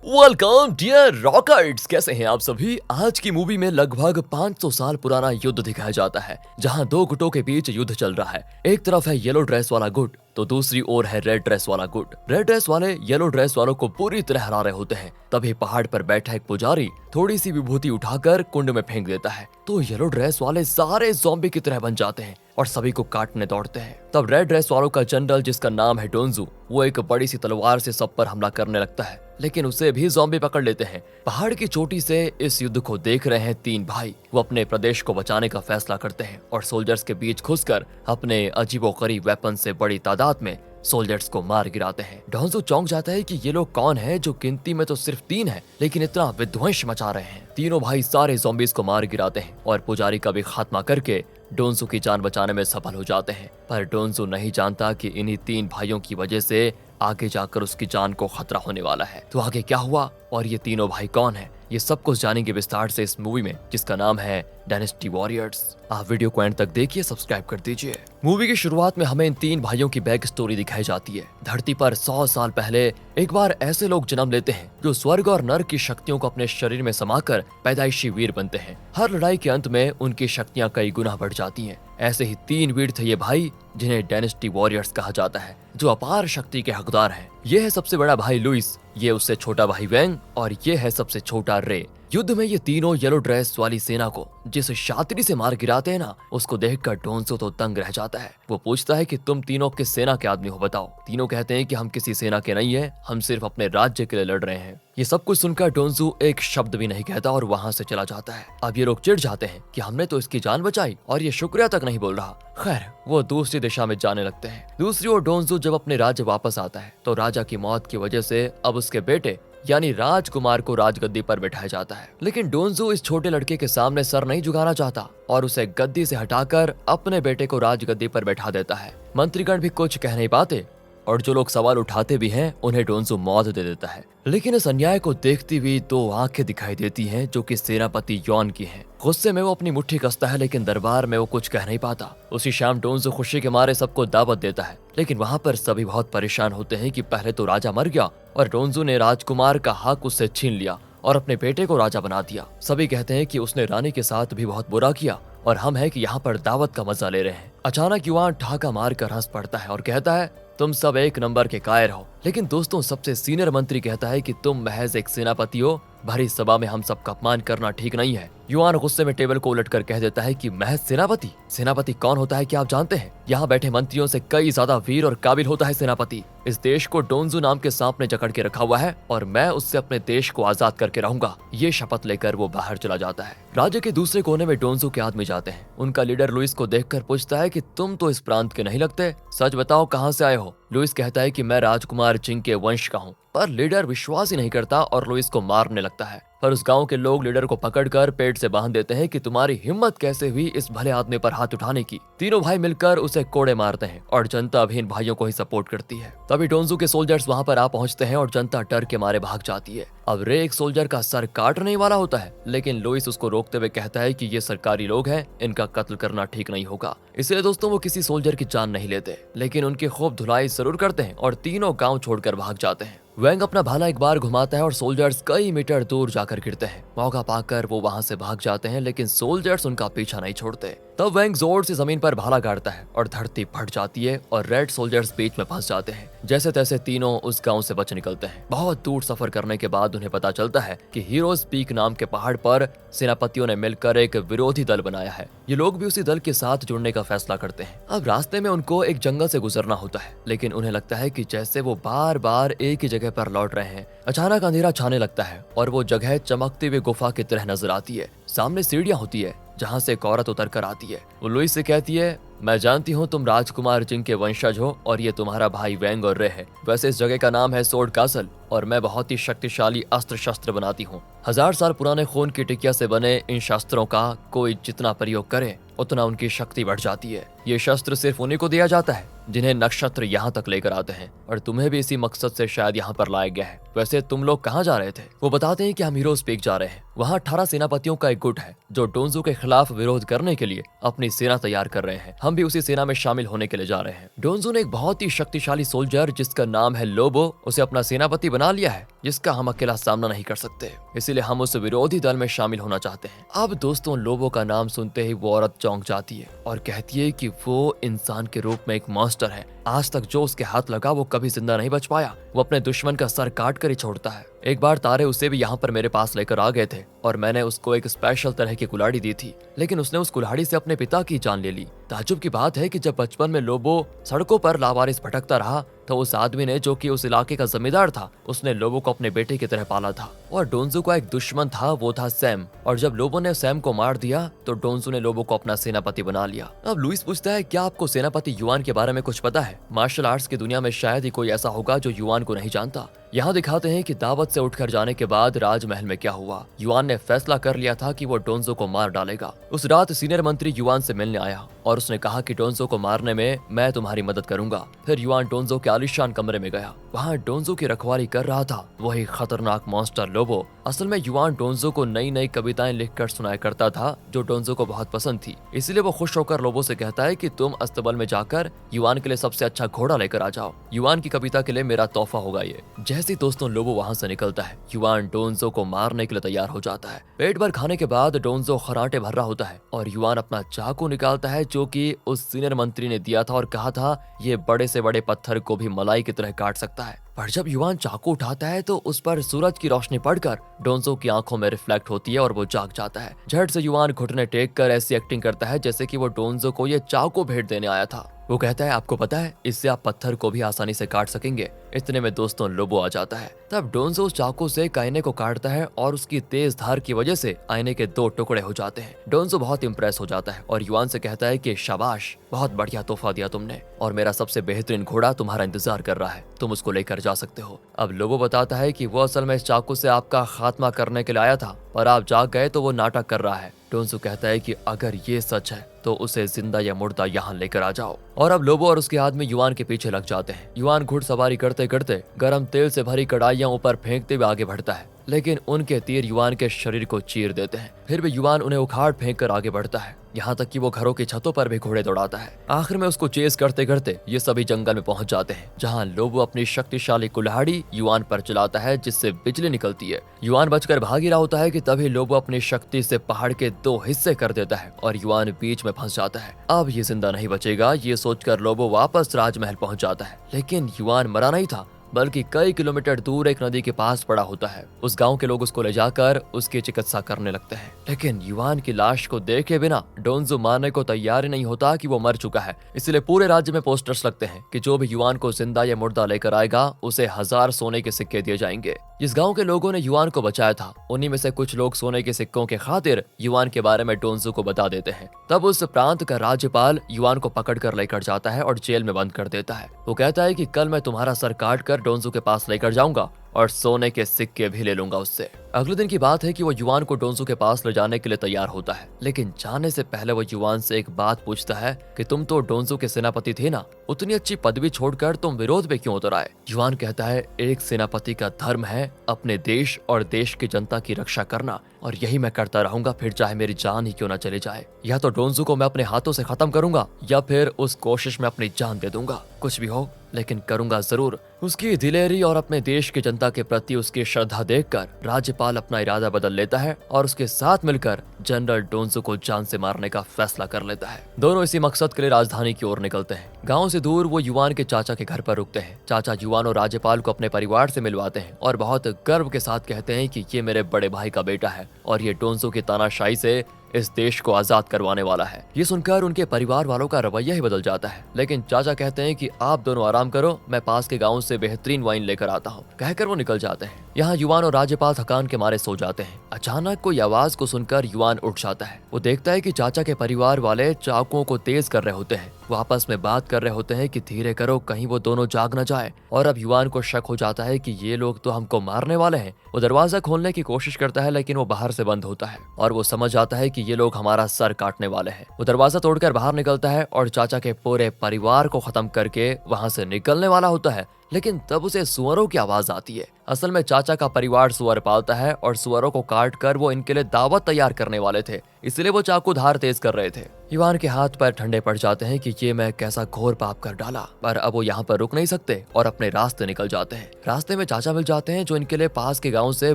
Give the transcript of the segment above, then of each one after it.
Welcome dear रॉकर्ट्स, कैसे हैं आप सभी। आज की मूवी में लगभग 500 साल पुराना युद्ध दिखाया जाता है, जहां दो गुटों के बीच युद्ध चल रहा है। एक तरफ है येलो ड्रेस वाला गुट, तो दूसरी ओर है रेड ड्रेस वाला गुट। रेड ड्रेस वाले येलो ड्रेस वालों को पूरी तरह हरा रहे होते हैं। तभी पहाड़ पर बैठा एक पुजारी थोड़ी सी विभूति उठाकर कुंड में फेंक देता है, तो येलो ड्रेस वाले सारे ज़ॉम्बी की तरह बन जाते हैं और सभी को काटने दौड़ते हैं। तब रेड ड्रेस वालों का जनरल, जिसका नाम है डोंजू, वो एक बड़ी सी तलवार से सब पर हमला करने लगता है, लेकिन उसे भी ज़ॉम्बी पकड़ लेते हैं। पहाड़ की चोटी से इस युद्ध को देख रहे हैं तीन भाई। वो अपने प्रदेश को बचाने का फैसला करते हैं और सोल्जर्स के बीच घुसकर अपने अजीबोगरीब वेपन से बड़ी तादाद में सोल्जर्स को मार गिराते हैं। डोंजू चौंक जाता है कि ये लोग कौन हैं जो गिनती में तो सिर्फ 3 हैं, लेकिन इतना विध्वंस मचा रहे हैं। तीनों भाई सारे ज़ॉम्बीज़ को मार गिराते हैं और पुजारी का भी खात्मा करके डोंजू की जान बचाने में सफल हो जाते हैं। पर डोंजू नहीं जानता कि इन्हीं 3 भाइयों की वजह से आगे जाकर उसकी जान को खतरा होने वाला है। तो आगे क्या हुआ और ये तीनों भाई कौन हैं, ये सब कुछ जानेंगे विस्तार से इस मूवी में, जिसका नाम है डायनेस्टी वॉरियर्स। आप वीडियो को एंड तक देखिए, सब्सक्राइब कर दीजिए। मूवी की शुरुआत में हमें इन 3 भाइयों की बैक स्टोरी दिखाई जाती है। धरती पर 100 साल पहले एक बार ऐसे लोग जन्म लेते हैं जो स्वर्ग और नर्क की शक्तियों को अपने शरीर में समाकर पैदाइशी वीर बनते हैं। हर लड़ाई के अंत में उनकी शक्तियां कई गुना बढ़ जाती हैं। ऐसे ही 3 वीर थे ये भाई, जिन्हें डायनेस्टी वॉरियर्स कहा जाता है, जो अपार शक्ति के हकदार हैं। ये है सबसे बड़ा भाई लुइस, ये उससे छोटा भाई वेंग और ये है सबसे छोटा रे। युद्ध में ये तीनों येलो ड्रेस वाली सेना को जिस शातिरी से मार गिराते हैं ना, उसको देखकर डोंजो तो दंग रह जाता है। वो पूछता है कि तुम तीनों किस सेना के आदमी हो, बताओ। तीनों कहते हैं कि हम किसी सेना के नहीं है, हम सिर्फ अपने राज्य के लिए लड़ रहे हैं। ये सब कुछ सुनकर डोंजो एक शब्द भी नहीं कहता और वहाँ से चला जाता है। अब ये लोग चिढ़ जाते हैं कि हमने तो इसकी जान बचाई और ये शुक्रिया तक नहीं बोल रहा। खैर, वो दूसरी दिशा में जाने लगते हैं। दूसरी ओर डोंजो जब अपने राज्य वापस आता है तो राजा की मौत की वजह से अब उसके बेटे यानी राजकुमार को राजगद्दी पर बिठाया जाता है। लेकिन डोंजो इस छोटे लड़के के सामने सर नहीं झुकाना चाहता और उसे गद्दी से हटाकर अपने बेटे को राजगद्दी पर बैठा देता है। मंत्रीगण भी कुछ कह नहीं पाते और जो लोग सवाल उठाते भी हैं उन्हें डोंजो मौत दे देता है। लेकिन इस अन्याय को देखती हुई 2 आंखें दिखाई देती हैं जो कि सेनापति यॉन की हैं। गुस्से में वो अपनी मुट्ठी कसता है, लेकिन दरबार में वो कुछ कह नहीं पाता। उसी शाम डोंजो खुशी के मारे सबको दावत देता है, लेकिन वहाँ पर सभी बहुत परेशान होते हैं कि पहले तो राजा मर गया और डोंजो ने राजकुमार का हक उससे छीन लिया और अपने बेटे को राजा बना दिया। सभी कहते हैं कि उसने रानी के साथ भी बहुत बुरा किया और हम है कि यहाँ पर दावत का मजा ले रहे हैं। अचानक युवान ठहाका मारकर हंस पड़ता है और कहता है, तुम सब एक नंबर के कायर हो। लेकिन दोस्तों, सबसे सीनियर मंत्री कहता है कि तुम महज एक सेनापति हो, भरी सभा में हम सबका अपमान करना ठीक नहीं है। युवान गुस्से में टेबल को उलटकर कह देता है कि महज सेनापति? सेनापति कौन होता है क्या आप जानते हैं? यहाँ बैठे मंत्रियों से कई ज्यादा वीर और काबिल होता है सेनापति। इस देश को डोंजो नाम के सांप ने जकड़ के रखा हुआ है और मैं उससे अपने देश को आजाद करके रहूंगा। ये शपथ लेकर वो बाहर चला जाता है। राज्य के दूसरे कोने में डोंजो के आदमी जाते हैं। उनका लीडर लुइस को देखकर पूछता है कि तुम तो इस प्रांत के नहीं लगते, सच बताओ कहाँ से आए हो? लुइस कहता है कि मैं राजकुमार जिंग के वंश का हूँ। पर लीडर विश्वास ही नहीं करता और लुइस को मारने लगता है। पर उस गांव के लोग लीडर को पकड़कर पेट से बांध देते हैं कि तुम्हारी हिम्मत कैसे हुई इस भले आदमी पर हाथ उठाने की। तीनों भाई मिलकर उसे कोड़े मारते हैं और जनता भी इन भाइयों को ही सपोर्ट करती है। तभी डोंजो के सोल्जर्स वहां पर आ पहुंचते हैं और जनता डर के मारे भाग जाती है। अब रे एक सोल्जर का सर काटने वाला होता है, लेकिन लुइस उसको रोकते हुए कहता है कि ये सरकारी लोग हैं, इनका कत्ल करना ठीक नहीं होगा। इसलिए दोस्तों वो किसी सोल्जर की जान नहीं लेते, लेकिन उनकी खूब धुलाई जरूर करते हैं और तीनों गाँव छोड़कर भाग जाते हैं। वेंग अपना भाला एक बार घुमाता है और सोल्जर्स कई मीटर दूर जाकर गिरते हैं। मौका पाकर वो वहां से भाग जाते हैं, लेकिन सोल्जर्स उनका पीछा नहीं छोड़ते। तब वेंग जोर से जमीन पर भाला गाड़ता है और धरती फट जाती है और रेड सोल्जर्स बीच में फंस जाते हैं। जैसे तैसे तीनों उस गांव से बच निकलते हैं। बहुत दूर सफर करने के बाद उन्हें पता चलता है कि हीरोज पीक नाम के पहाड़ पर सेनापतियों ने मिलकर एक विरोधी दल बनाया है। ये लोग भी उसी दल के साथ जुड़ने का फैसला करते हैं। अब रास्ते में उनको एक जंगल से गुजरना होता है, लेकिन उन्हें लगता है कि जैसे वो बार बार एक ही जगह पर लौट रहे हैं। अचानक अंधेरा छाने लगता है और वो जगह चमकती हुई गुफा की तरह नजर आती है। सामने सीढ़ियां होती है जहाँ से एक औरत उतर कर आती है। वो लुइस से कहती है, मैं जानती हूँ तुम राजकुमार जिंग के वंशज हो और ये तुम्हारा भाई वेंग और रे है। वैसे इस जगह का नाम है सोर्ड कासल और मैं बहुत ही शक्तिशाली अस्त्र शस्त्र बनाती हूँ। 1000 साल पुराने खून की टिकिया से बने इन शस्त्रों का कोई जितना प्रयोग करे उतना उनकी शक्ति बढ़ जाती है। ये शस्त्र सिर्फ उन्हीं को दिया जाता है जिन्हें नक्षत्र यहाँ तक लेकर आते हैं और तुम्हें भी इसी मकसद से शायद यहाँ पर लाया गया है। वैसे तुम लोग कहाँ जा रहे थे? वो बताते हैं कि हम हीरोज पीक जा रहे हैं। वहाँ 18 सेनापतियों का एक गुट है जो डोंजो के खिलाफ विरोध करने के लिए अपनी सेना तैयार कर रहे हैं। हम भी उसी सेना में शामिल होने के लिए जा रहे हैं। डोंजो ने एक बहुत ही शक्तिशाली सोल्जर जिसका नाम है लोबो उसे अपना सेनापति बना लिया है, जिसका हम अकेला सामना नहीं कर सकते, इसीलिए हम उस विरोधी दल में शामिल होना चाहते हैं। अब दोस्तों, लोबो का नाम सुनते ही वो औरत चौंक जाती है और कहती है कि वो इंसान के रूप में एक मॉन्स्टर है। आज तक जो उसके हाथ लगा वो कभी जिंदा नहीं बच पाया। वो अपने दुश्मन का सर काट कर ही छोड़ता है। एक बार तारे उसे भी यहाँ पर मेरे पास लेकर आ गए थे और मैंने उसको एक स्पेशल तरह की कुल्हाड़ी दी थी, लेकिन उसने उस कुल्हाड़ी से अपने पिता की जान ले ली। ताज्जुब की बात है कि जब बचपन में लोबो सड़कों पर लावारिस भटकता रहा तो उस आदमी ने, जो कि उस इलाके का जमींदार था, उसने लोबो को अपने बेटे की तरह पाला था। और डोंजो का एक दुश्मन था, वो था सैम। और जब लोबो ने सैम को मार दिया तो डोंजो ने लोबो को अपना सेनापति बना लिया। अब लुइस पूछता है, क्या आपको सेनापति युआन के बारे में कुछ पता है? मार्शल आर्ट्स की दुनिया में शायद ही कोई ऐसा होगा जो युआन को नहीं जानता। यहाँ दिखाते हैं कि दावत से उठकर जाने के बाद राजमहल में क्या हुआ। युआन ने फैसला कर लिया था कि वो डोंजो को मार डालेगा। उस रात सीनियर मंत्री युआन से मिलने आया और उसने कहा कि डोंजो को मारने में मैं तुम्हारी मदद करूंगा। फिर युआन डोंजो के आलीशान कमरे में गया। वहाँ डोंजो की रखवाली कर रहा था वही खतरनाक मॉन्स्टर लोबो। असल में युआन डोंजो को नई नई कविताएं लिखकर सुनाया करता था जो डोंजो को बहुत पसंद थी। इसलिए वो खुश होकर लोबो से कहता है कि तुम अस्तबल में जाकर युआन के लिए सबसे अच्छा घोड़ा लेकर आ जाओ। युआन की कविता के लिए मेरा तोहफा होगा ये। जैसे दोस्तों लोबो वहाँ से निकलता है, युआन डोंजो को मारने के लिए तैयार हो जाता है। पेट भर खाने के बाद डोंजो खराटे भर रहा होता है और युआन अपना चाकू निकालता है जो कि उस सीनियर मंत्री ने दिया था और कहा था ये बड़े से बड़े पत्थर को भी मलाई की तरह काट सकता है। पर जब युआन चाकू उठाता है तो उस पर सूरज की रोशनी पड़कर डोंजो की आंखों में रिफ्लेक्ट होती है और वो जाग जाता है। झट से युआन घुटने टेक कर ऐसी एक्टिंग करता है जैसे कि वो डोंजो को ये चाकू भेंट देने आया था। वो कहता है, आपको पता है इससे आप पत्थर को भी आसानी से काट सकेंगे। इतने में दोस्तों लोबो आ जाता है। तब डोंजो उस चाकू से आईने को काटता है और उसकी तेज धार की वजह से आईने के 2 टुकड़े हो जाते हैं। डोंजो बहुत इंप्रेस हो जाता है और युआन से कहता है कि शाबाश, बहुत बढ़िया तोहफा दिया तुमने और मेरा सबसे बेहतरीन घोड़ा तुम्हारा इंतजार कर रहा है, तुम उसको लेकर जा सकते हो। अब लोबो बताता है कि वो असल में इस चाकू से आपका खात्मा करने के लिए आया था, पर आप जाग गए तो वो नाटक कर रहा है। डोंजो कहता है कि अगर ये सच है तो उसे जिंदा या मुर्दा यहाँ लेकर आ जाओ। और अब लोबो और उसके आदमी युआन के पीछे लग जाते हैं। युआन घुड़सवारी करते करते गरम तेल से भरी कढ़ाइयां ऊपर फेंकते हुए आगे बढ़ता है, लेकिन उनके तीर युआन के शरीर को चीर देते हैं। फिर भी युआन उन्हें उखाड़ फेंक कर आगे बढ़ता है, यहाँ तक कि वो घरों की छतों पर भी घोड़े दौड़ाता है। आखिर में उसको चेस करते करते ये सभी जंगल में पहुंच जाते हैं, जहाँ लोबो अपनी शक्तिशाली कुल्हाड़ी युआन पर चलाता है जिससे बिजली निकलती है। युआन बचकर भाग ही रहा होता है कि तभी लोबो अपनी शक्ति से पहाड़ के 2 हिस्से कर देता है और युआन बीच में फंस जाता है। अब ये जिंदा नहीं बचेगा, ये सोचकर लोबो वापस राजमहल पहुंच जाता है, लेकिन युआन मरा नहीं था, बल्कि कई किलोमीटर दूर एक नदी के पास पड़ा होता है। उस गांव के लोग उसको ले जाकर उसकी चिकित्सा करने लगते हैं, लेकिन युआन की लाश को देखे बिना डोंजो मानने को तैयार ही नहीं होता कि वो मर चुका है। इसलिए पूरे राज्य में पोस्टर्स लगते हैं कि जो भी युआन को जिंदा या मुर्दा लेकर आएगा उसे 1000 सोने के सिक्के दिए जाएंगे। जिस गांव के लोगों ने युआन को बचाया था, उन्हीं में से कुछ लोग सोने के सिक्कों के खातिर युआन के बारे में डोंजो को बता देते हैं। तब उस प्रांत का राज्यपाल युआन को पकड़ कर लेकर जाता है और जेल में बंद कर देता है। वो कहता है कि कल मैं तुम्हारा सर काट कर डोंजो के पास लेकर जाऊंगा और सोने के सिक्के भी ले लूंगा उससे। अगले दिन की बात है कि वो युआन को डोंजो के पास ले जाने के लिए तैयार होता है, लेकिन जाने से पहले वो युआन से एक बात पूछता है कि तुम तो डोंजो के सेनापति थे ना, उतनी अच्छी पदवी छोड़कर तुम विरोध में क्यों उतर आए? युआन कहता है, एक सेनापति का धर्म है अपने देश और देश की जनता की रक्षा करना, और यही मैं करता रहूंगा, फिर चाहे मेरी जान ही क्यों ना चले जाए। या तो डोंजो को मैं अपने हाथों से खत्म करूंगा या फिर उस कोशिश में अपनी जान दे दूंगा। कुछ भी हो लेकिन करूंगा जरूर। उसकी दिलेरी और अपने देश की जनता के प्रति उसकी श्रद्धा देखकर राज्यपाल अपना इरादा बदल लेता है और उसके साथ मिलकर जनरल डोंजो को जान से मारने का फैसला कर लेता है। दोनों इसी मकसद के लिए राजधानी की ओर निकलते हैं। गांव से दूर वो युआन के चाचा के घर पर रुकते हैं। चाचा युआन और राज्यपाल को अपने परिवार से मिलवाते हैं और बहुत गर्व के साथ कहते हैं कि ये मेरे बड़े भाई का बेटा है और ये डोंजो की तानाशाही से इस देश को आजाद करवाने वाला है। ये सुनकर उनके परिवार वालों का रवैया ही बदल जाता है, लेकिन चाचा कहते हैं कि आप दोनों आराम करो, मैं पास के गांव से बेहतरीन वाइन लेकर आता हूँ। कहकर वो निकल जाते हैं। यहाँ युआन और राज्यपाल थकान के मारे सो जाते हैं। अचानक कोई आवाज को सुनकर युआन उठ जाता है। वो देखता है कि चाचा के परिवार वाले चाकुओं को तेज कर रहे होते हैं। वो आपस में बात कर रहे होते हैं कि धीरे करो, कहीं वो दोनों जाग न जाए। और अब युआन को शक हो जाता है कि ये लोग तो हमको मारने वाले हैं। वो दरवाजा खोलने की कोशिश करता है लेकिन वो बाहर से बंद होता है और वो समझ जाता है कि ये लोग हमारा सर काटने वाले हैं। वो दरवाजा तोड़कर बाहर निकलता है और चाचा के पूरे परिवार को खत्म करके वहां से निकलने वाला होता है, लेकिन तब उसे सुअरों की आवाज आती है। असल में चाचा का परिवार सुअर पालता है और सुअरों को काट कर वो इनके लिए दावत तैयार करने वाले थे, इसलिए वो चाकू धार तेज कर रहे थे। युआन के हाथ पैर ठंडे पड़ जाते हैं कि ये मैं कैसा घोर पाप कर डाला, पर अब वो यहाँ पर रुक नहीं सकते और अपने रास्ते निकल जाते हैं। रास्ते में चाचा मिल जाते हैं जो इनके लिए पास के गाँव से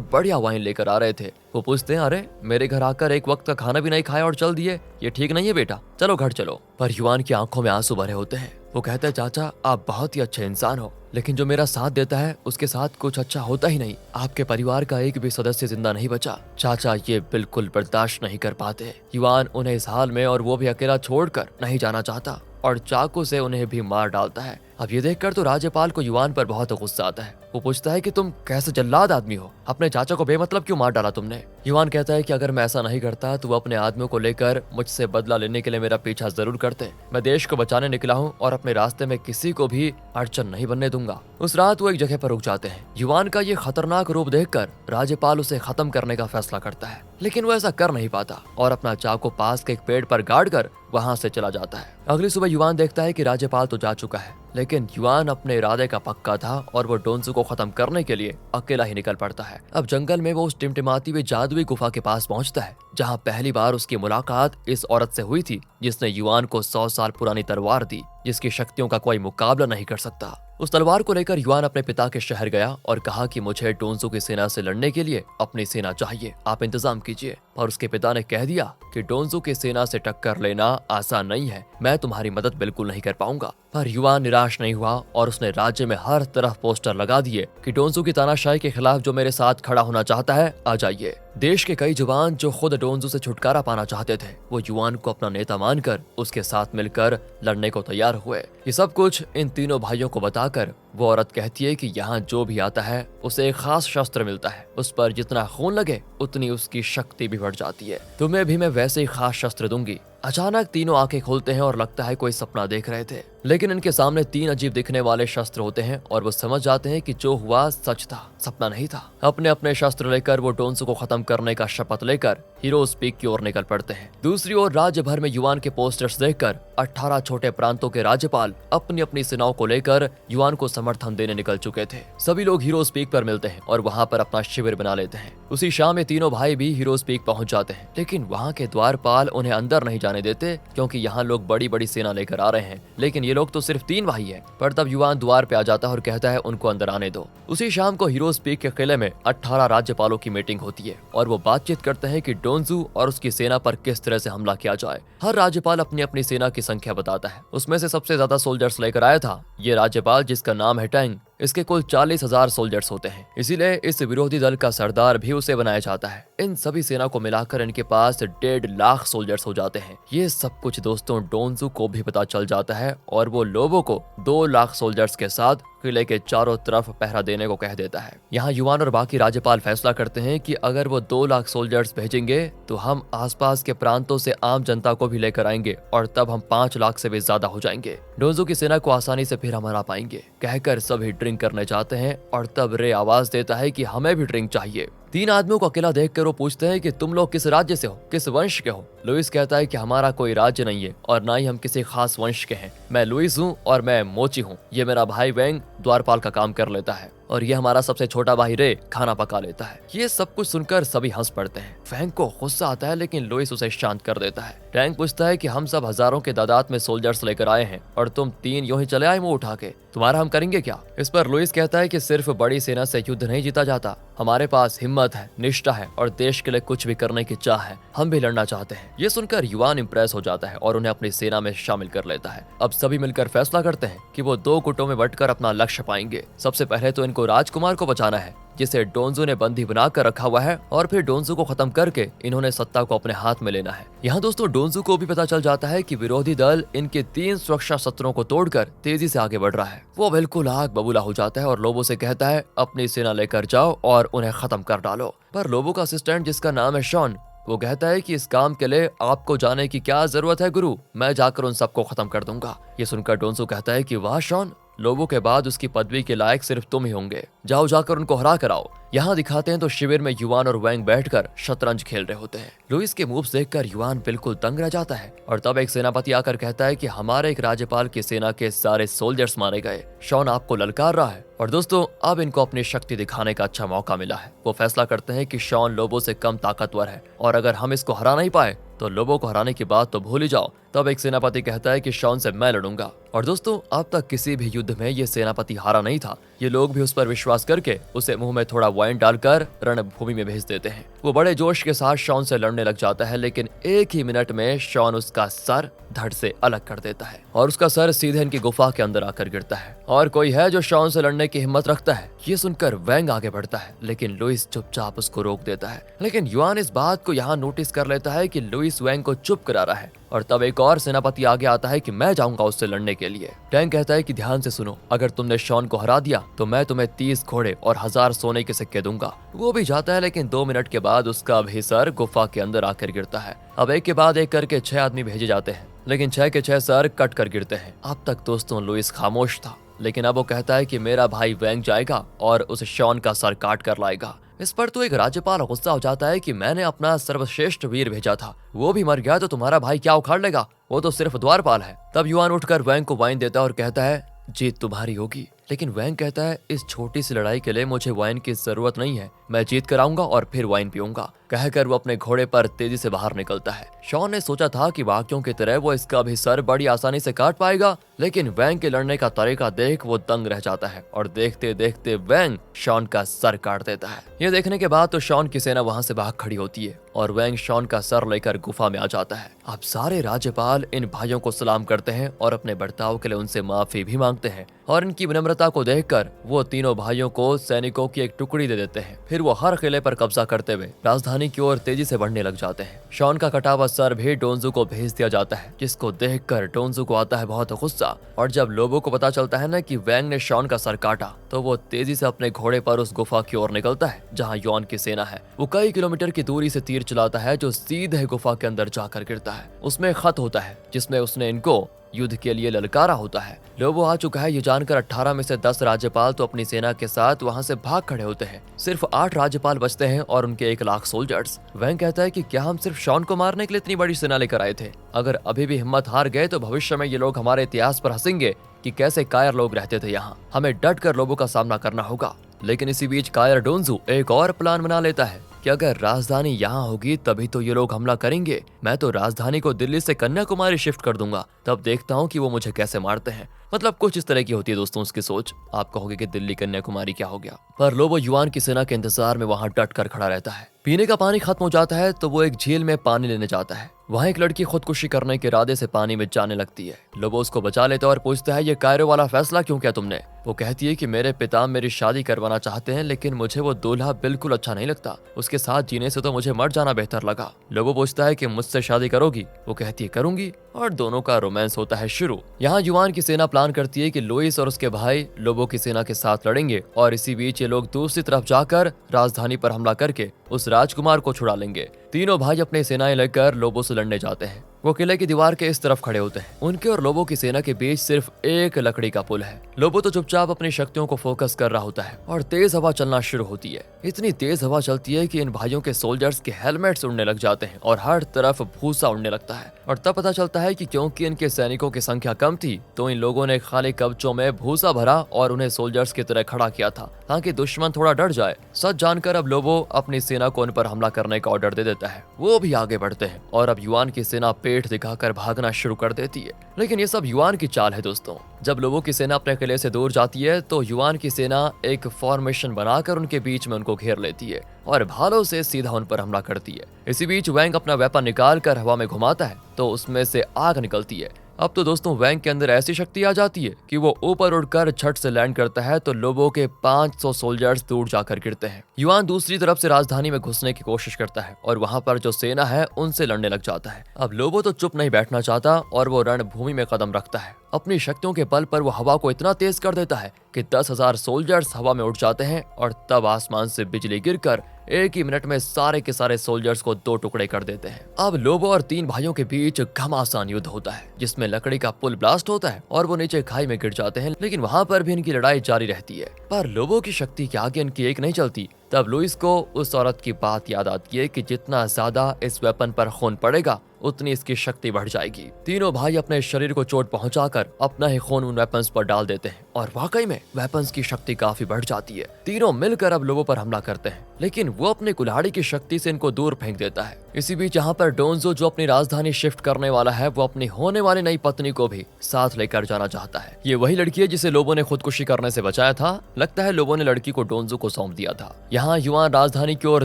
बढ़िया वाइन लेकर आ रहे थे। वो पूछते हैं, अरे मेरे घर आकर एक वक्त का खाना भी नहीं खाया और चल दिए, ये ठीक नहीं है बेटा, चलो घर चलो। पर युआन की आंखों में आंसू भरे होते हैं। वो कहते हैं, चाचा आप बहुत ही अच्छे इंसान हो, लेकिन जो मेरा साथ देता है उसके साथ कुछ अच्छा होता ही नहीं। आपके परिवार का एक भी सदस्य जिंदा नहीं बचा। चाचा ये बिल्कुल बर्दाश्त नहीं कर पाते। युआन उन्हें इस हाल में और वो भी अकेला छोड़कर नहीं जाना चाहता और चाकू से उन्हें भी मार डालता है। अब ये देखकर तो राज्यपाल को युआन पर बहुत गुस्सा आता है। वो पूछता है कि तुम कैसे जल्लाद आदमी हो, अपने चाचा को बेमतलब क्यों मार डाला तुमने। युआन कहता है कि अगर मैं ऐसा नहीं करता तो वो अपने आदमियों को लेकर मुझसे बदला लेने के लिए मेरा पीछा जरूर करते। मैं देश को बचाने निकला हूँ और अपने रास्ते में किसी को भी अड़चन नहीं बनने दूंगा। उस रात वो एक जगह पर रुक जाते हैं। युआन का ये खतरनाक रूप देखकर राज्यपाल उसे खत्म करने का फैसला करता है, लेकिन वो ऐसा कर नहीं पाता और अपना चाकू पास के एक पेड़ पर गाड़ कर वहां से चला जाता है। अगली सुबह युआन देखता है कि राज्यपाल तो जा चुका है, लेकिन युआन अपने इरादे का पक्का था और वो डोंजू को खत्म करने के लिए अकेला ही निकल पड़ता है। अब जंगल में वो उस टिमटिमाती हुई जादुई गुफा के पास पहुंचता है जहां पहली बार उसकी मुलाकात इस औरत से हुई थी जिसने युआन को 100 साल पुरानी तलवार दी, जिसकी शक्तियों का कोई मुकाबला नहीं कर सकता। उस तलवार को लेकर युआन अपने पिता के शहर गया और कहा कि मुझे डोंजू की सेना से लड़ने के लिए अपनी सेना चाहिए, आप इंतजाम कीजिए। और उसके पिता ने कह दिया कि डोंजू की सेना से टक्कर लेना आसान नहीं है, मैं तुम्हारी मदद बिल्कुल नहीं कर पाऊंगा। पर युआन निराश नहीं हुआ और उसने राज्य में हर तरफ पोस्टर लगा दिए कि डोंजू की तानाशाही के खिलाफ जो मेरे साथ खड़ा होना चाहता है आ जाइए। देश के कई जवान जो खुद डोंजू से छुटकारा पाना चाहते थे वो युआन को अपना नेता मानकर उसके साथ मिलकर लड़ने को तैयार हुए। ये सब कुछ इन तीनों भाइयों को बताकर वो औरत कहती है कि यहाँ जो भी आता है उसे एक खास शस्त्र मिलता है, उस पर जितना खून लगे उतनी उसकी शक्ति भी बढ़ जाती है, तुम्हें भी मैं वैसे ही खास शस्त्र दूंगी। अचानक तीनों आंखें खोलते हैं और लगता है कोई सपना देख रहे थे, लेकिन इनके सामने 3 अजीब दिखने वाले शस्त्र होते हैं और वो समझ जाते हैं कि जो हुआ सच था, सपना नहीं था। अपने अपने शस्त्र लेकर वो डोंजू को खत्म करने का शपथ लेकर हीरोज पीक की ओर निकल पड़ते हैं। दूसरी ओर राज्य भर में युआन के पोस्टर्स देखकर 18 छोटे प्रांतों के राज्यपाल अपनी अपनी सेनाओं को लेकर युआन को समर्थन देने निकल चुके थे। सभी लोग हीरोज पीक पर मिलते हैं और वहां पर अपना शिविर बना लेते हैं। उसी शाम में तीनों भाई भी हीरोज पीक पहुंच जाते हैं, लेकिन वहां के द्वारपाल उन्हें अंदर नहीं जाने देते क्योंकि यहाँ लोग बड़ी बड़ी सेना लेकर आ रहे हैं, लेकिन ये लोग तो सिर्फ 3 भाई हैं। पर तब युआन द्वार पे आ जाता है और कहता है उनको अंदर आने दो। उसी शाम को हीरोज पीक के किले में 18 राज्यपालों की मीटिंग होती है और वो बातचीत करते हैं कि डोंजू और उसकी सेना पर किस तरह से हमला किया जाए। हर राज्यपाल अपनी अपनी सेना की संख्या बताता है। उसमें से सबसे ज्यादा सोल्जर्स लेकर आया था ये राज्यपाल जिसका नाम है टैंग। इसके कुल 40,000 सोल्जर्स होते हैं, इसीलिए इस विरोधी दल का सरदार भी उसे बनाया जाता है। इन सभी सेना को मिलाकर इनके पास 1.5 लाख सोल्जर्स हो जाते हैं। ये सब कुछ दोस्तों डोंजू को भी पता चल जाता है और वो लोगों को 2 लाख सोल्जर्स के साथ किले के चारों तरफ पहरा देने को कह देता है। यहाँ युआन और बाकी राज्यपाल फैसला करते हैं कि अगर वो 2 लाख सोल्जर्स भेजेंगे तो हम आसपास के प्रांतों से आम जनता को भी लेकर आएंगे और तब हम 5 लाख से भी ज्यादा हो जाएंगे। डोंजू की सेना को आसानी से फिर हम हरा पाएंगे। कहकर सभी ड्रिंक करने जाते हैं और तब रे आवाज देता है कि हमें भी ड्रिंक चाहिए। 3 आदमियों को अकेला देखकर वो पूछते हैं कि तुम लोग किस राज्य से हो, किस वंश के हो। लुइस कहता है कि हमारा कोई राज्य नहीं है और ना ही हम किसी खास वंश के हैं। मैं लुइस हूँ और मैं मोची हूँ। ये मेरा भाई वेंग द्वारपाल का काम कर लेता है और ये हमारा सबसे छोटा भाई रे खाना पका लेता है। ये सब कुछ सुनकर सभी हंस पड़ते हैं। फैंग को गुस्सा आता है लेकिन लुइस उसे शांत कर देता है। टैंग पूछता है कि हम सब हजारों के तादाद में सोल्जर्स लेकर आए हैं और तुम 3 यूं ही चले आए मुंह उठा के, तुम्हारा हम करेंगे क्या। इस पर लुइस कहता है कि सिर्फ बड़ी सेना से युद्ध नहीं जीता जाता, हमारे पास हिम्मत है, निष्ठा है और देश के लिए कुछ भी करने की चाह है, हम भी लड़ना चाहते हैं। ये सुनकर युआन इंप्रेस हो जाता है और उन्हें अपनी सेना में शामिल कर लेता है। अब सभी मिलकर फैसला करते हैं कि वो 2 गुटों में बंटकर अपना लक्ष्य पाएंगे। सबसे पहले तो इनको राजकुमार को बचाना है जिसे डोंजू ने बंदी बनाकर रखा हुआ है और फिर डोंजू को खत्म करके इन्होंने सत्ता को अपने हाथ में लेना है। यहाँ दोस्तों डोंजू को भी पता चल जाता है कि विरोधी दल इनके 3 सुरक्षा सत्रों को तोड़कर तेजी से आगे बढ़ रहा है। वो बिल्कुल आग बबूला हो जाता है और लोबो से कहता है अपनी सेना लेकर जाओ और उन्हें खत्म कर डालो। पर लोबो का असिस्टेंट जिसका नाम है शॉन वो कहता है कि इस काम के लिए आपको जाने की क्या जरूरत है गुरु, मैं जाकर उन सबको खत्म कर दूंगा। ये सुनकर डोंजू कहता है कि वाह शॉन, लोगों के बाद उसकी पदवी के लायक सिर्फ तुम ही होंगे, जाओ जाकर उनको हरा कर आओ। यहाँ दिखाते हैं तो शिविर में युआन और वैंग बैठकर शतरंज खेल रहे होते हैं। लुइस के मूव्स देखकर युआन बिल्कुल दंग रह जाता है और तब एक सेनापति आकर कहता है कि हमारे एक राज्यपाल की सेना के सारे सोल्जर्स मारे गए, शॉन आपको ललकार रहा है। और दोस्तों अब इनको अपनी शक्ति दिखाने का अच्छा मौका मिला है। वो फैसला करते हैं कि शॉन लोबो से कम ताकतवर है और अगर हम इसको हरा नहीं पाए तो लोबो को हराने की बात तो भूल ही जाओ। तब एक सेनापति कहता है कि शॉन से मैं लड़ूंगा। और दोस्तों अब तक किसी भी युद्ध में ये सेनापति हारा नहीं था। ये लोग भी उस पर विश्वास करके उसे मुंह में थोड़ा वाइन डालकर रणभूमि में भेज देते हैं। वो बड़े जोश के साथ शॉन से लड़ने लग जाता है, लेकिन एक ही मिनट में शॉन उसका सर धड़ से अलग कर देता है और उसका सर सीधे इनकी गुफा के अंदर आकर गिरता है। और कोई है जो शॉन से लड़ने की हिम्मत रखता है? ये सुनकर वैंग आगे बढ़ता है, लेकिन लुइस चुपचाप उसको रोक देता है। लेकिन युआन इस बात को यहाँ नोटिस कर लेता है कि लुइस वैंग को चुप करा रहा है और तब एक और सेनापति आगे आता है कि मैं जाऊंगा उससे लड़ने के लिए। टैंग कहता है कि ध्यान से सुनो, अगर तुमने शॉन को हरा दिया तो मैं तुम्हें 30 घोड़े और 1000 सोने के सिक्के दूंगा। वो भी जाता है, लेकिन 2 मिनट के बाद उसका भी सर गुफा के अंदर आकर गिरता है। अब एक के बाद एक करके 6 आदमी भेजे जाते हैं, लेकिन 6 के 6 सर कट कर गिरते हैं। अब तक दोस्तों लुइस खामोश था, लेकिन अब वो कहता है कि मेरा भाई वैंग जाएगा और उस शॉन का सर काट कर लाएगा। इस पर तो एक राज्यपाल गुस्सा हो जाता है कि मैंने अपना सर्वश्रेष्ठ वीर भेजा था, वो भी मर गया तो तुम्हारा भाई क्या उखाड़ लेगा, वो तो सिर्फ द्वारपाल है। तब युआन उठकर वैंग को वाइन देता है और कहता है जीत तुम्हारी होगी। लेकिन वैंग कहता है इस छोटी सी लड़ाई के लिए मुझे वाइन की जरूरत नहीं है, मैं जीत कर आऊंगा और फिर वाइन पीऊंगा। कहकर वो अपने घोड़े पर तेजी से बाहर निकलता है। शॉन ने सोचा था कि बाकियों की तरह वो इसका भी सर बड़ी आसानी से काट पाएगा, लेकिन वैंग के लड़ने का तरीका देख वो दंग रह जाता है और देखते देखते वैंग शॉन का सर काट देता है। ये देखने के बाद तो शॉन की सेना वहां से भाग खड़ी होती है और वैंग शॉन का सर लेकर गुफा में आ जाता है। अब सारे राज्यपाल इन भाइयों को सलाम करते हैं और अपने बर्ताव के लिए उनसे माफी भी मांगते हैं और इनकी विनम्रता को देखकर वो तीनों भाइयों को सैनिकों की एक टुकड़ी दे देते हैं। फिर वो हर किले पर कब्जा करते हुए राजधानी की ओर तेजी से बढ़ने लग जाते हैं। शॉन का कटा हुआ सर भी डोंजू को भेज दिया जाता है, जिसको देखकर डोंजू को आता है बहुत गुस्सा। और जब लोगों को पता चलता है ना कि वैंग ने शॉन का सर काटा, तो वो तेजी से अपने घोड़े पर उस गुफा की ओर निकलता है जहाँ युआन की सेना है। वो कई किलोमीटर की दूरी से तीर चलाता है जो सीधे गुफा के अंदर जाकर गिरता है। उसमें खत होता है जिसमें उसने इनको युद्ध के लिए ललकारा होता है। लोबो आ चुका है ये जानकर 18 में से 10 राज्यपाल तो अपनी सेना के साथ वहां से भाग खड़े होते हैं। सिर्फ 8 राज्यपाल बचते हैं और उनके 1 लाख सोल्जर्स। वैंग कहता है कि क्या हम सिर्फ शॉन को मारने के लिए इतनी बड़ी सेना लेकर आए थे? अगर अभी भी हिम्मत हार गए तो भविष्य में ये लोग हमारे इतिहास पर हंसेंगे कि कैसे कायर लोग रहते थे यहाँ। हमें डट कर लोगों का सामना करना होगा। लेकिन इसी बीच कायर डोंजू एक और प्लान बना लेता है कि अगर राजधानी यहाँ होगी तभी तो ये लोग हमला करेंगे। मैं तो राजधानी को दिल्ली से कन्याकुमारी शिफ्ट कर दूंगा, तब देखता हूँ कि वो मुझे कैसे मारते हैं। मतलब कुछ इस तरह की होती है दोस्तों उसकी सोच। आप कहोगे कि दिल्ली कन्याकुमारी क्या हो गया, पर लोबो युआन की सेना के इंतजार में वहां डट कर खड़ा रहता है। पीने का पानी खत्म हो जाता है तो वो एक झील में पानी लेने जाता है। वहाँ एक लड़की खुदकुशी करने के इरादे से पानी में जाने लगती है। लोबो उसको बचा लेता है और पूछता है ये कायरो वाला फैसला क्यों किया तुमने? वो कहती है कि मेरे पिता मेरी शादी करवाना चाहते हैं, लेकिन मुझे वो दूल्हा बिल्कुल अच्छा नहीं लगता, उसके साथ जीने से तो मुझे मर जाना बेहतर लगा। लोबो पूछता है कि मुझसे शादी करोगी? वो कहती है करूंगी, और दोनों का रोमांस होता है शुरू। यहाँ युआन की सेना प्लान करती है कि लुइस और उसके भाई लोबो की सेना के साथ लड़ेंगे और इसी बीच ये लोग दूसरी तरफ जाकर राजधानी पर हमला करके उस राजकुमार को छुड़ा लेंगे। तीनों भाई अपनी सेनाएं लेकर लोबो से लड़ने जाते हैं। वो किले की दीवार के इस तरफ खड़े होते हैं। उनके और लोबो की सेना के बीच सिर्फ एक लकड़ी का पुल है। लोबो तो चुपचाप अपनी शक्तियों को फोकस कर रहा होता है और तेज हवा चलना शुरू होती है। इतनी तेज हवा चलती है कि इन भाइयों के सोल्जर्स के हेलमेट्स उड़ने लग जाते हैं और हर तरफ भूसा उड़ने लगता है। और तब पता चलता है कि क्योंकि इनके सैनिकों की संख्या कम थी तो इन लोगों ने खाली कवचों में भूसा भरा और उन्हें सोल्जर्स की तरह खड़ा किया था ताकि दुश्मन थोड़ा डर जाए। सच जानकर अब लोबो अपनी सेना को उन पर हमला करने का ऑर्डर दे देता है। वो भी आगे बढ़ते हैं और अब युआन की सेना पेट दिखाकर भागना शुरू कर देती है। लेकिन ये सब युआन की चाल है दोस्तों। जब लोगों की सेना अपने किले से दूर जाती है तो युआन की सेना एक फॉर्मेशन बनाकर उनके बीच में उनको घेर लेती है और भालों से सीधा उन पर हमला करती है। इसी बीच वैंग अपना वेपन निकाल कर हवा में घुमाता है तो उसमें से आग निकलती है। अब तो दोस्तों वैंग के अंदर ऐसी शक्ति आ जाती है कि वो ऊपर उड़कर छट से लैंड करता है तो लोबो के 500 सोल्जर्स दूर जाकर गिरते हैं। युआन दूसरी तरफ से राजधानी में घुसने की कोशिश करता है और वहां पर जो सेना है उनसे लड़ने लग जाता है। अब लोबो तो चुप नहीं बैठना चाहता और वो रणभूमि में कदम रखता है अपनी शक्तियों के बल पर वो हवा को इतना तेज कर देता है कि 10,000 सोल्जर्स हवा में उड़ जाते हैं और तब आसमान से बिजली गिरकर एक ही मिनट में सारे के सारे सोल्जर्स को 2 टुकड़े कर देते हैं। अब लोबो और 3 भाइयों के बीच घमासान युद्ध होता है, जिसमें लकड़ी का पुल ब्लास्ट होता है और वो नीचे खाई में गिर जाते हैं, लेकिन वहां पर भी इनकी लड़ाई जारी रहती है। पर लोबो की शक्ति के आगे इनकी एक नहीं चलती। तब लुइस को उस औरत की बात याद आती है कि जितना ज्यादा इस वेपन पर खून पड़ेगा उतनी इसकी शक्ति बढ़ जाएगी। तीनों भाई अपने शरीर को चोट पहुंचाकर अपना ही खून उन वेपन्स पर डाल देते हैं और वाकई में वेपन्स की शक्ति काफी बढ़ जाती है। तीनों मिलकर अब लोबो पर हमला करते हैं, लेकिन वो अपने कुल्हाड़ी की शक्ति से इनको दूर फेंक देता है। इसी बीच जहाँ पर डोंजो जो अपनी राजधानी शिफ्ट करने वाला है, वो अपनी होने वाली नई पत्नी को भी साथ लेकर जाना चाहता है। ये वही लड़की है जिसे लोबो ने खुदकुशी करने से बचाया था। लगता है लोबो ने लड़की को डोंजो को सौंप दिया था। यहाँ युआन राजधानी की ओर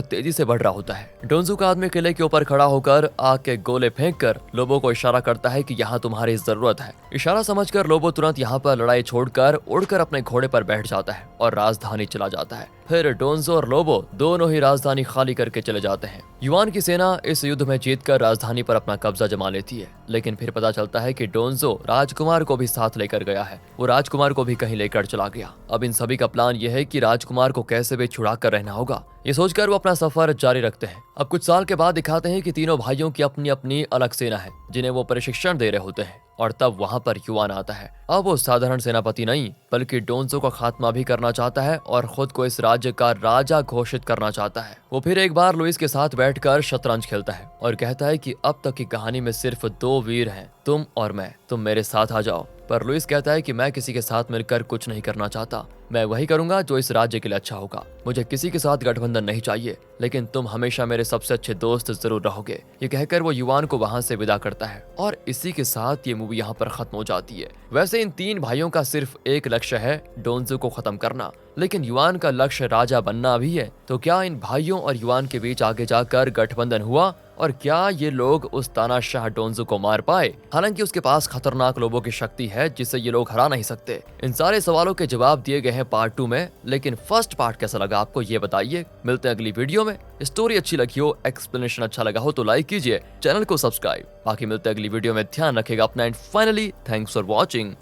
तेजी से बढ़ रहा होता है। डोंजो का आदमी किले के ऊपर खड़ा होकर आग के गोले फेंक कर लोबो को इशारा करता है कि यहाँ तुम्हारी जरूरत है। इशारा समझकर लोबो तुरंत यहाँ पर लड़ाई छोड़कर उड़कर अपने घोड़े पर बैठ जाता है और राजधानी चला जाता है। फिर डोंजो और लोबो दोनों ही राजधानी खाली करके चले जाते हैं। युआन की सेना इस युद्ध में जीतकर राजधानी पर अपना कब्जा जमा लेती है, लेकिन फिर पता चलता है कि डोंजो राजकुमार को भी साथ लेकर गया है। वो राजकुमार को भी कहीं लेकर चला गया। अब इन सभी का प्लान यह है कि राजकुमार को कैसे भी छुड़ा कर रहना होगा। ये सोचकर वो अपना सफर जारी रखते हैं। अब कुछ साल के बाद दिखाते हैं कि तीनों भाइयों की अपनी अपनी अलग सेना है, जिन्हें वो प्रशिक्षण दे रहे होते हैं। और तब वहां पर युआन आता है। अब वो साधारण सेनापति नहीं, बल्कि डोंजो का खात्मा भी करना चाहता है और खुद को इस राज्य का राजा घोषित करना चाहता है। वो फिर एक बार लुइस के साथ बैठकर शतरंज खेलता है और कहता है कि अब तक की कहानी में सिर्फ 2 वीर हैं, तुम और मैं। तुम मेरे साथ आ जाओ। पर लुइस कहता है कि मैं किसी के साथ मिलकर कुछ नहीं करना चाहता। मैं वही करूंगा जो इस राज्य के लिए अच्छा होगा। मुझे किसी के साथ गठबंधन नहीं चाहिए, लेकिन तुम हमेशा मेरे सबसे अच्छे दोस्त जरूर रहोगे। ये कहकर वो युआन को वहां से विदा करता है और इसी के साथ ये मूवी यहाँ पर खत्म हो जाती है। वैसे इन 3 भाइयों का सिर्फ एक लक्ष्य है, डोंजो को खत्म करना, लेकिन युआन का लक्ष्य राजा बनना भी है। तो क्या इन भाइयों और युआन के बीच आगे जाकर गठबंधन हुआ और क्या ये लोग उस तानाशाह डोंजो को मार पाए? हालांकि उसके पास खतरनाक लोबो की शक्ति है जिसे ये लोग हरा नहीं सकते। इन सारे सवालों के जवाब दिए गए हैं पार्ट 2 में, लेकिन फर्स्ट पार्ट कैसा लगा आपको ये बताइए। मिलते हैं अगली वीडियो में। स्टोरी अच्छी लगी हो, एक्सप्लेनेशन अच्छा लगा हो तो लाइक कीजिए, चैनल को सब्सक्राइब। बाकी मिलते हैं अगली वीडियो में। ध्यान रखेगा अपना and finally thanks for watching.